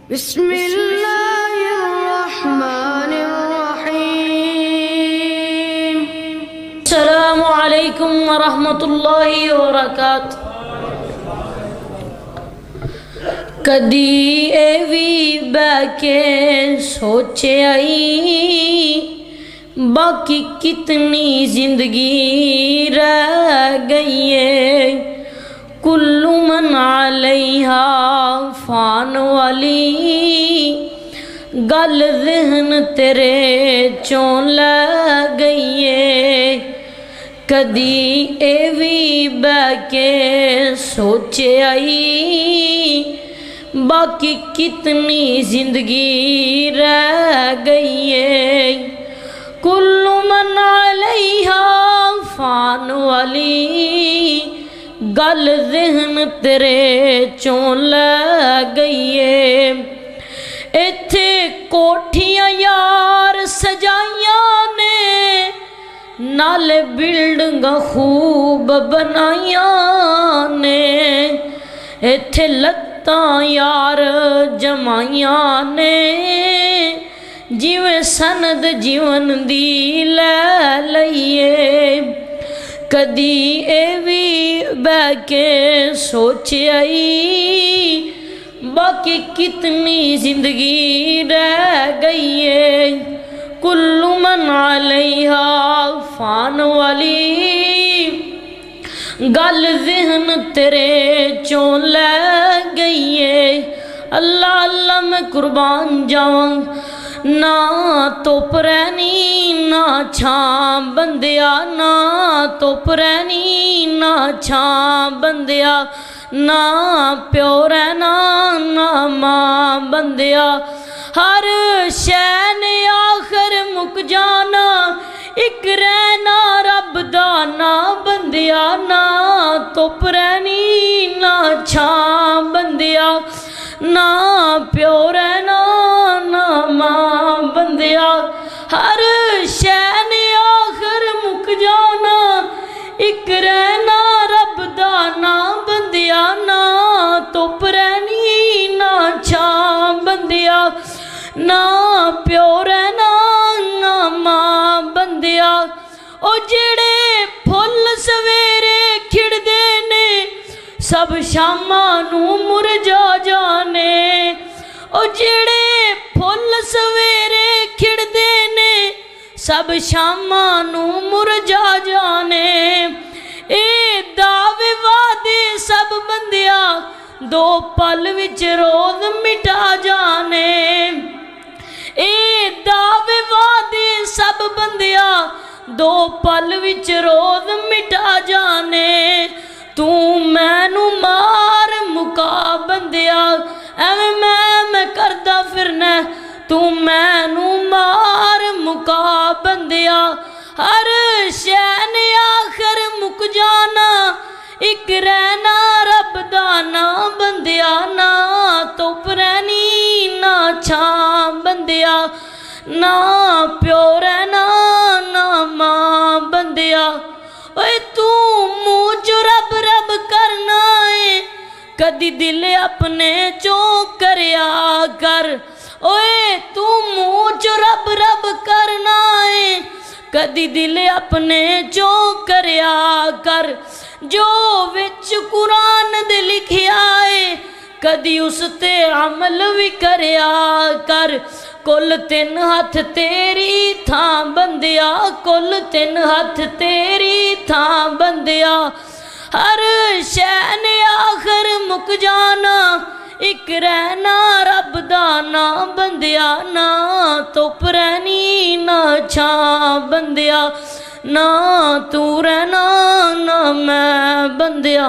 बिस्मिल्लाहिर्रहमानिर्रहीम। अस्सलामु अलैकुम वरहमतुल्लाहि वबरकातुहू। कदी एवी बैके सोचे आई, बाकी कितनी जिंदगी रह गई है। कुल्लु मन अलैहा फान वाली, गल ज़हन तेरे चों लग गई है। कदी एवी बैके सोचे आई, बाकी कितनी जिंदगी रह गई है। कुल्लु मन अलैहा फान वाली, गल ज़हन तेरे चों लग गई है। इत्थे कोठियां यार सजाइयां ने, नाले बिल्डिंगां खूब बनाइयां ने। इत्थे लत्तां यार जमाइयां ने, जिवें सनद जीवन दी लै लईए। कदी एवी बैके सोचे आई, बाकी कितनी जिंदगी रह गई है। कुल्लु मन अलैहा फान वाली, गल ज़हन तेरे चों लग गई है। अल्लाह अल्लाह मैं कुर्बान जावां, ना धुप रहनी ना छां बंदिया, ना धुप रहनी ना छां बंदिया। ना प्यो रहना ना मां बंदिया, हर शै ने आखिर मुक जाना। इक रहना रब दा ना बंदिया, ना धुप रहनी ना छां बंदिया। ना प्यो रहना ना मां बंदिया, हर शै ने आखिर मुक जाना। इक रहना रब दा ना बंदिया, ना धुप रहनी ना छां बंदिया। ना प्यो रहना ना मां बंदिया। ओ जेड़े फुल सवेरे खिड़दे ने, सब शामां नूं मुरझा जाने। ओ जेड़े फुल सवेरे खिड़दे ने, सब शामां नूं मुरझा जाने। ए दावे वादे सब बंदिया, दो पल विच रोज मिटा जाने। ए दावे वादे सब बंदिया, दो पल विच रोज मिटा जाने। तू मैनू मार मुका बंदिया, एवें मैं करदा फिरना। तू मैनू मार मुका बंदिया, हर शै ने आखिर मुक जाना। इक रहना रब दा ना बंदिया, ना धुप रहनी ना छां बंदिया। ना प्यो रहना ना मां बंदिया। ओए तू मुँह चो रब रब करना है, कदी दिल अपने चों करया कर। ओए तू मुँह चो रब रब करना है, कदी दिल अपने चों करया कर। जो विच कुरान दे लिखिया है, कदी उस ते अमल भी करया कर। कुल तीन हथ तेरी थां बंदिया, कुल तीन हथ तेरी थां बंदिया। हर शै ने आखिर मुक जाना। इक रहना रब दा ना बंदिया, ना धुप रहनी ना छां बंदिया। ना तू रहना ना मैं बंदिया।